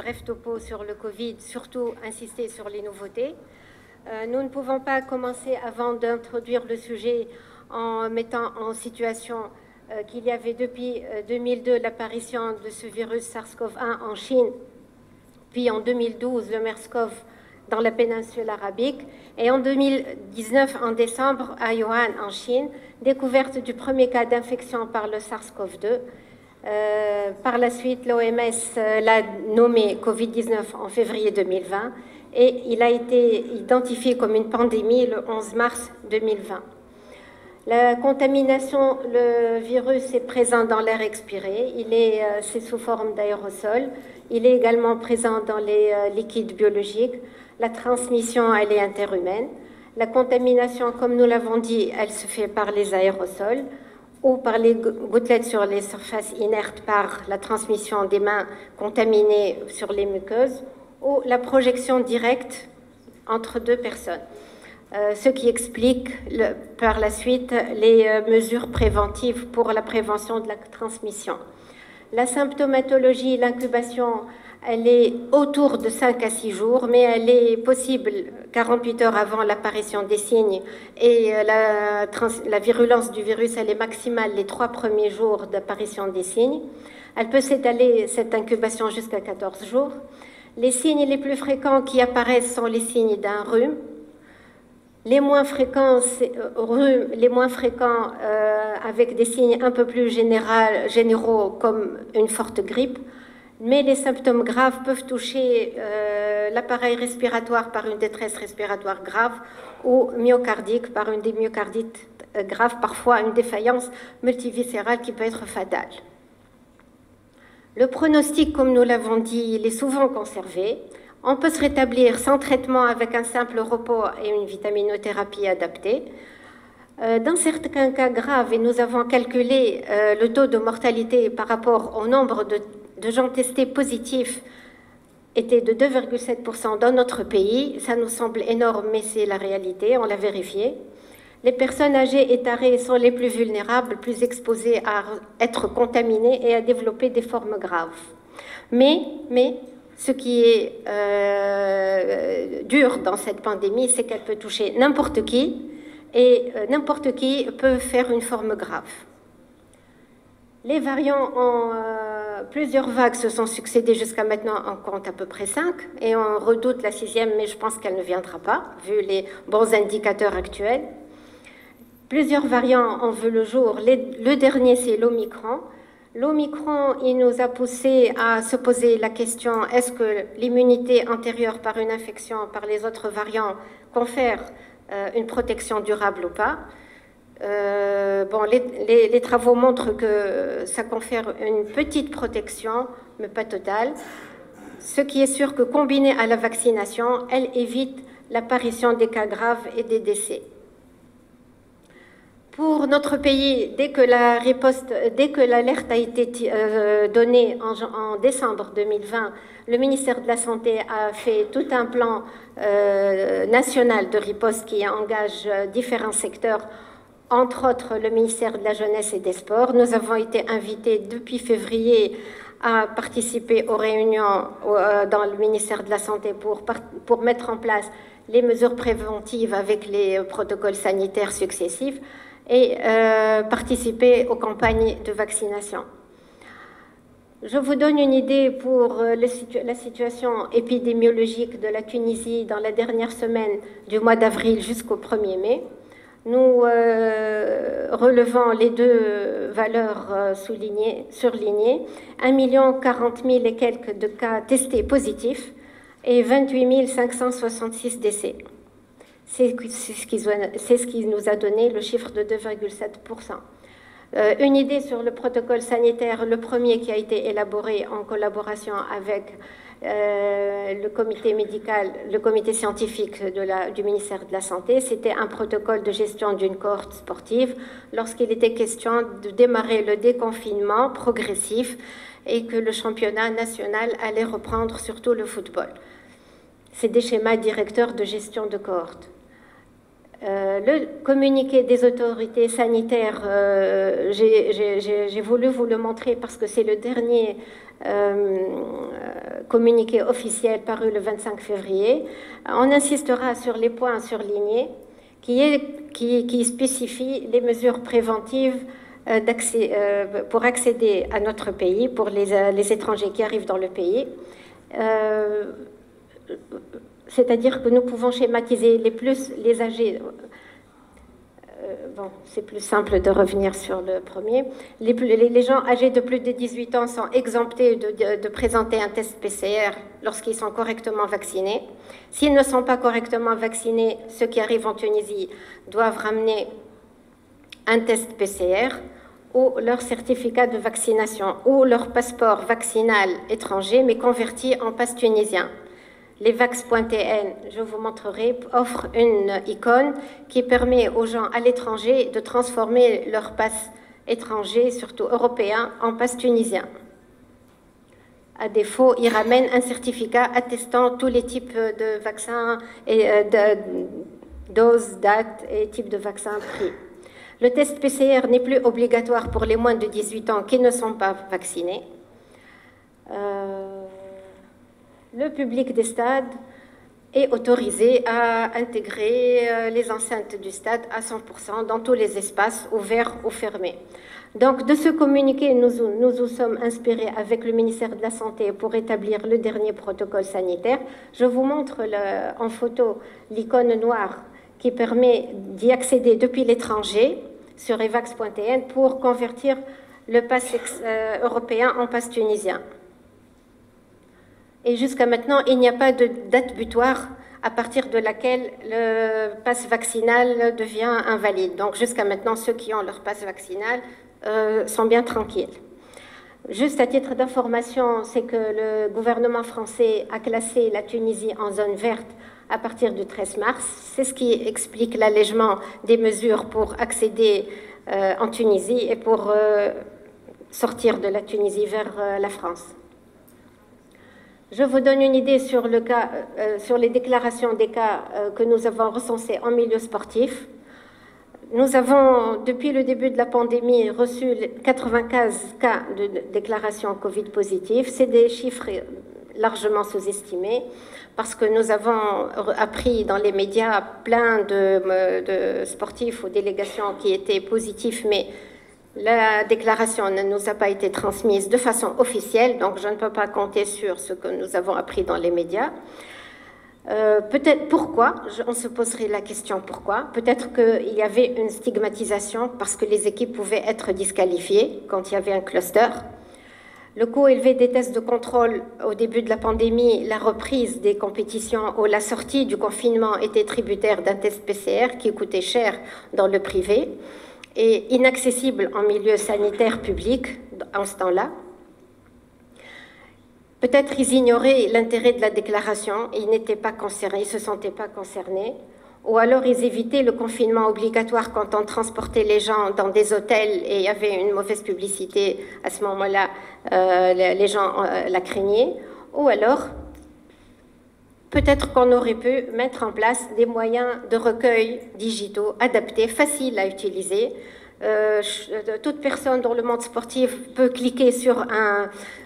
bref topo sur le Covid, surtout insister sur les nouveautés. Nous ne pouvons pas commencer avant d'introduire le sujet en mettant en situation qu'il y avait depuis 2002 l'apparition de ce virus SARS-CoV-1 en Chine, puis en 2012 le MERS-CoV dans la péninsule arabique, et en 2019, en décembre, à Wuhan, en Chine, découverte du premier cas d'infection par le SARS-CoV-2. Par la suite, l'OMS l'a nommé Covid-19 en février 2020 et il a été identifié comme une pandémie le 11 mars 2020. La contamination, le virus est présent dans l'air expiré, c'est sous forme d'aérosol, il est également présent dans les liquides biologiques, la transmission, elle est interhumaine, la contamination, comme nous l'avons dit, elle se fait par les aérosols, ou par les gouttelettes sur les surfaces inertes par la transmission des mains contaminées sur les muqueuses, ou la projection directe entre deux personnes. Ce qui explique par la suite les mesures préventives pour la prévention de la transmission. La symptomatologie, l'incubation, elle est autour de 5 à 6 jours, mais elle est possible 48 heures avant l'apparition des signes, et la virulence du virus, elle est maximale les 3 premiers jours d'apparition des signes. Elle peut s'étaler, cette incubation, jusqu'à 14 jours. Les signes les plus fréquents qui apparaissent sont les signes d'un rhume. Les moins fréquents, avec des signes un peu plus généraux comme une forte grippe, mais les symptômes graves peuvent toucher l'appareil respiratoire par une détresse respiratoire grave ou myocardique par une myocardite grave, parfois une défaillance multiviscérale qui peut être fatale. Le pronostic, comme nous l'avons dit, il est souvent conservé. On peut se rétablir sans traitement avec un simple repos et une vitaminothérapie adaptée. Dans certains cas graves, et nous avons calculé le taux de mortalité par rapport au nombre de gens testés positifs, était de 2,7% dans notre pays. Ça nous semble énorme, mais c'est la réalité, on l'a vérifié. Les personnes âgées et tarées sont les plus vulnérables, plus exposées à être contaminées et à développer des formes graves. Mais ce qui est dur dans cette pandémie, c'est qu'elle peut toucher n'importe qui, et n'importe qui peut faire une forme grave. Les variants ont plusieurs vagues se sont succédées jusqu'à maintenant, on compte à peu près 5, et on redoute la 6e, mais je pense qu'elle ne viendra pas, vu les bons indicateurs actuels. Plusieurs variants ont vu le jour. Le dernier, c'est l'Omicron. L'Omicron, il nous a poussé à se poser la question, est-ce que l'immunité antérieure par une infection par les autres variants confère une protection durable ou pas? Les travaux montrent que ça confère une petite protection, mais pas totale. Ce qui est sûr que combiné à la vaccination, elle évite l'apparition des cas graves et des décès. Pour notre pays, dès que l'alerte a été donnée en décembre 2020, le ministère de la Santé a fait tout un plan national de riposte qui engage différents secteurs, entre autres le ministère de la Jeunesse et des Sports. Nous avons été invités depuis février à participer aux réunions dans le ministère de la Santé pour mettre en place les mesures préventives avec les protocoles sanitaires successifs et participer aux campagnes de vaccination. Je vous donne une idée pour la situation épidémiologique de la Tunisie dans la dernière semaine du mois d'avril jusqu'au 1er mai. Nous relevons les deux valeurs surlignées, 1 040 000 et quelques de cas testés positifs et 28 566 décès. C'est ce qui nous a donné le chiffre de 2,7%. Une idée sur le protocole sanitaire, le premier qui a été élaboré en collaboration avec le comité médical, le comité scientifique du ministère de la Santé, c'était un protocole de gestion d'une cohorte sportive lorsqu'il était question de démarrer le déconfinement progressif et que le championnat national allait reprendre, surtout le football. C'est des schémas directeurs de gestion de cohorte. Le communiqué des autorités sanitaires, j'ai voulu vous le montrer parce que c'est le dernier communiqué officiel paru le 25 février, on insistera sur les points surlignés qui spécifient les mesures préventives pour accéder à notre pays, pour les étrangers qui arrivent dans le pays. C'est-à-dire que nous pouvons schématiser les âgés. Bon, c'est plus simple de revenir sur le premier. Les gens âgés de plus de 18 ans sont exemptés de présenter un test PCR lorsqu'ils sont correctement vaccinés. S'ils ne sont pas correctement vaccinés, ceux qui arrivent en Tunisie doivent ramener un test PCR ou leur certificat de vaccination ou leur passeport vaccinal étranger, mais converti en passe tunisien. Les vax.tn, je vous montrerai, offre une icône qui permet aux gens à l'étranger de transformer leur passe étranger, surtout européen, en passe tunisien. À défaut, ils ramènent un certificat attestant tous les types de vaccins, et de doses, dates et types de vaccins pris. Le test PCR n'est plus obligatoire pour les moins de 18 ans qui ne sont pas vaccinés. Le public des stades est autorisé à intégrer les enceintes du stade à 100% dans tous les espaces ouverts ou fermés. Donc, de ce communiqué, nous nous sommes inspirés avec le ministère de la Santé pour établir le dernier protocole sanitaire. Je vous montre en photo l'icône noire qui permet d'y accéder depuis l'étranger sur evax.tn pour convertir le pass européen en pass tunisien. Et jusqu'à maintenant, il n'y a pas de date butoir à partir de laquelle le pass vaccinal devient invalide. Donc jusqu'à maintenant, ceux qui ont leur pass vaccinal sont bien tranquilles. Juste à titre d'information, c'est que le gouvernement français a classé la Tunisie en zone verte à partir du 13 mars. C'est ce qui explique l'allègement des mesures pour accéder en Tunisie et pour sortir de la Tunisie vers la France. Je vous donne une idée sur le cas, sur les déclarations des cas que nous avons recensés en milieu sportif. Nous avons, depuis le début de la pandémie, reçu 95 cas de déclaration Covid positive. C'est des chiffres largement sous-estimés parce que nous avons appris dans les médias plein de sportifs ou délégations qui étaient positifs, mais la déclaration ne nous a pas été transmise de façon officielle, donc je ne peux pas compter sur ce que nous avons appris dans les médias. Peut-être pourquoi, on se poserait la question pourquoi. Peut-être qu'il y avait une stigmatisation parce que les équipes pouvaient être disqualifiées quand il y avait un cluster. Le coût élevé des tests de contrôle au début de la pandémie, la reprise des compétitions ou la sortie du confinement était tributaire d'un test PCR qui coûtait cher dans le privé et inaccessible en milieu sanitaire public en ce temps-là. Peut-être ils ignoraient l'intérêt de la déclaration et ils n'étaient pas concernés, ils ne se sentaient pas concernés. Ou alors ils évitaient le confinement obligatoire quand on transportait les gens dans des hôtels et il y avait une mauvaise publicité. À ce moment-là, les gens la craignaient. Ou alors, peut-être qu'on aurait pu mettre en place des moyens de recueil digitaux adaptés, faciles à utiliser. Toute personne dans le monde sportif peut cliquer sur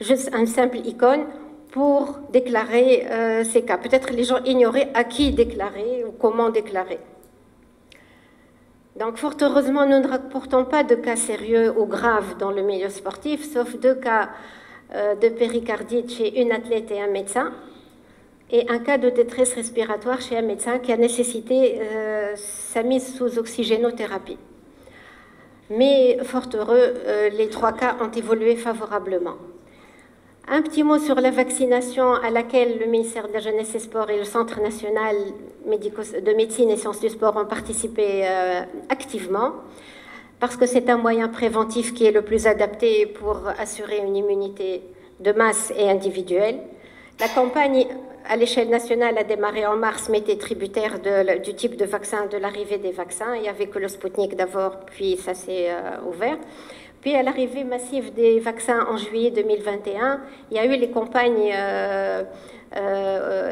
juste un simple icône pour déclarer ces cas. Peut-être les gens ignoraient à qui déclarer ou comment déclarer. Donc, fort heureusement, nous ne rapportons pas de cas sérieux ou graves dans le milieu sportif, sauf 2 cas de péricardite chez une athlète et un médecin, et un cas de détresse respiratoire chez un médecin qui a nécessité sa mise sous oxygénothérapie. Mais, fort heureux, les 3 cas ont évolué favorablement. Un petit mot sur la vaccination à laquelle le ministère de la Jeunesse et Sport et le Centre national de médecine et sciences du sport ont participé activement, parce que c'est un moyen préventif qui est le plus adapté pour assurer une immunité de masse et individuelle. La campagne à l'échelle nationale a démarré en mars, mais était tributaire du type de vaccin, de l'arrivée des vaccins. Il n'y avait que le Sputnik d'abord, puis ça s'est ouvert. Puis à l'arrivée massive des vaccins en juillet 2021, il y a eu les campagnes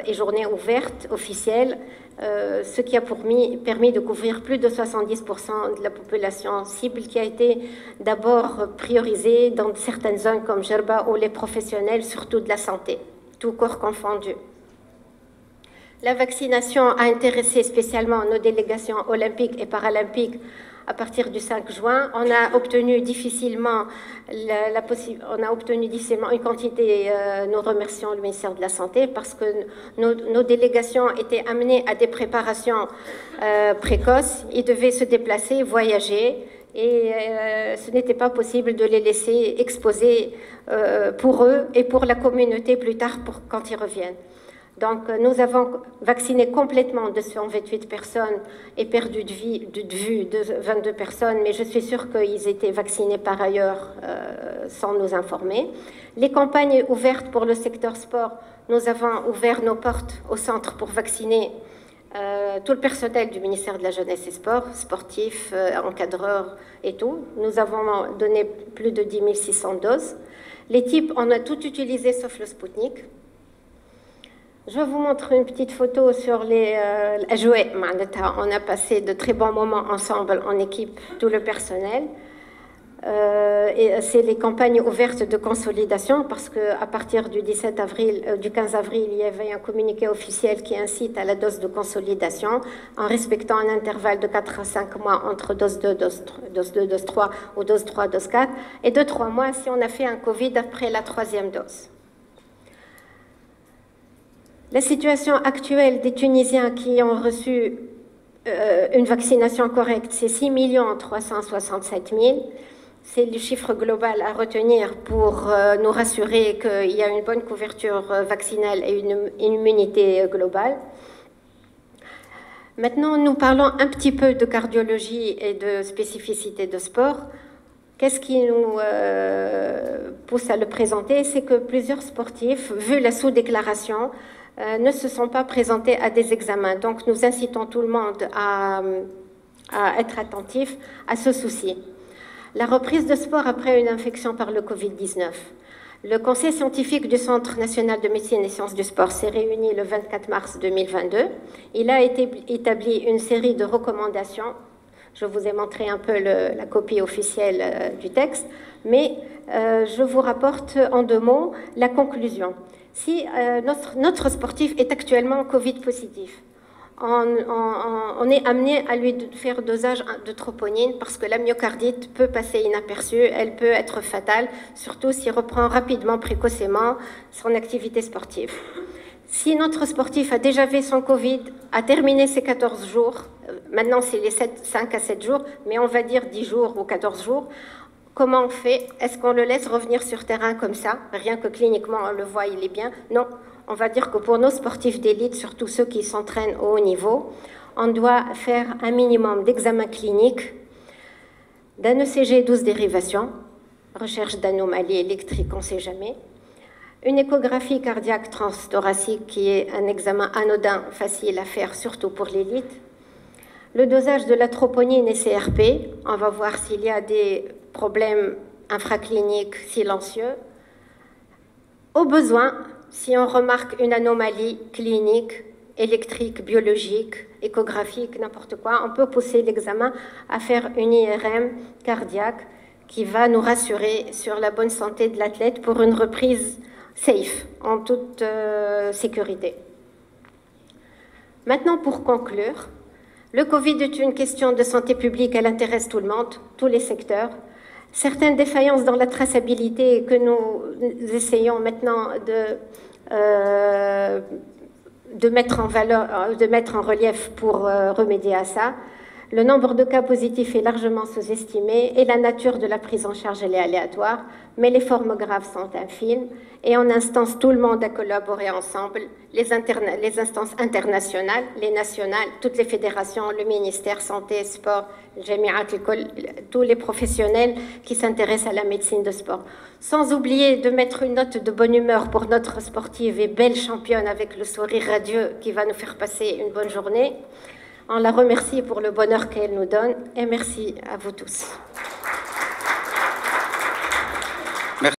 et journées ouvertes officielles, ce qui a permis de couvrir plus de 70% de la population cible qui a été d'abord priorisée dans certaines zones comme Djerba ou les professionnels, surtout de la santé. tout corps confondu. La vaccination a intéressé spécialement nos délégations olympiques et paralympiques à partir du 5 juin. On a obtenu difficilement une quantité, nous remercions le ministère de la Santé, parce que nos délégations étaient amenées à des préparations précoces. Ils devaient se déplacer, voyager, et ce n'était pas possible de les laisser exposer pour eux et pour la communauté plus tard quand ils reviennent. Donc, nous avons vacciné complètement 228 personnes et perdu de vue de 22 personnes, mais je suis sûre qu'ils étaient vaccinés par ailleurs sans nous informer. Les campagnes ouvertes pour le secteur sport, nous avons ouvert nos portes au centre pour vacciner tout le personnel du ministère de la Jeunesse et Sport, sportifs, encadreurs et tout. Nous avons donné plus de 10 600 doses. Les types, on a tout utilisé sauf le Spoutnik. Je vous montre une petite photo sur les jouets. On a passé de très bons moments ensemble en équipe, tout le personnel. Et c'est les campagnes ouvertes de consolidation, parce qu'à partir du 15 avril, il y avait un communiqué officiel qui incite à la dose de consolidation en respectant un intervalle de 4 à 5 mois entre dose 2, dose 3 ou dose 3, dose 4, et de 3 mois si on a fait un Covid après la 3e dose. La situation actuelle des Tunisiens qui ont reçu une vaccination correcte, c'est 6 367 000. C'est le chiffre global à retenir pour nous rassurer qu'il y a une bonne couverture vaccinale et une immunité globale. Maintenant, nous parlons un petit peu de cardiologie et de spécificité de sport. Qu'est-ce qui nous pousse à le présenter? C'est que plusieurs sportifs, vu la sous-déclaration, ne se sont pas présentés à des examens. Donc, nous incitons tout le monde à être attentif à ce souci. La reprise de sport après une infection par le Covid-19. Le Conseil scientifique du Centre national de médecine et sciences du sport s'est réuni le 24 mars 2022. Il a établi une série de recommandations. Je vous ai montré un peu la copie officielle du texte, mais je vous rapporte en 2 mots la conclusion. Si notre sportif est actuellement Covid positif, on est amené à lui faire dosage de troponine parce que la myocardite peut passer inaperçue, elle peut être fatale, surtout s'il reprend rapidement, précocement son activité sportive. Si notre sportif a déjà fait son Covid, a terminé ses 14 jours, maintenant c'est les 5 à 7 jours, mais on va dire 10 jours ou 14 jours, comment on fait? Est-ce qu'on le laisse revenir sur terrain comme ça? Rien que cliniquement on le voit, il est bien? Non. On va dire que pour nos sportifs d'élite, surtout ceux qui s'entraînent au haut niveau, on doit faire un minimum d'examens cliniques, d'un ECG 12 dérivations, recherche d'anomalies électriques, on ne sait jamais, une échographie cardiaque transthoracique qui est un examen anodin facile à faire, surtout pour l'élite, le dosage de la troponine et CRP, on va voir s'il y a des problèmes infracliniques silencieux. Au besoin, si on remarque une anomalie clinique, électrique, biologique, échographique, n'importe quoi, on peut pousser l'examen à faire une IRM cardiaque qui va nous rassurer sur la bonne santé de l'athlète pour une reprise safe, en toute sécurité. Maintenant, pour conclure, le Covid est une question de santé publique, elle intéresse tout le monde, tous les secteurs. Certaines défaillances dans la traçabilité que nous essayons maintenant de mettre en relief pour remédier à ça. Le nombre de cas positifs est largement sous-estimé et la nature de la prise en charge elle est aléatoire, mais les formes graves sont infimes et on instance tout le monde à collaborer ensemble, les instances internationales, les nationales, toutes les fédérations, le ministère santé, sport, tous les professionnels qui s'intéressent à la médecine de sport. Sans oublier de mettre une note de bonne humeur pour notre sportive et belle championne avec le sourire radieux qui va nous faire passer une bonne journée. On la remercie pour le bonheur qu'elle nous donne et merci à vous tous.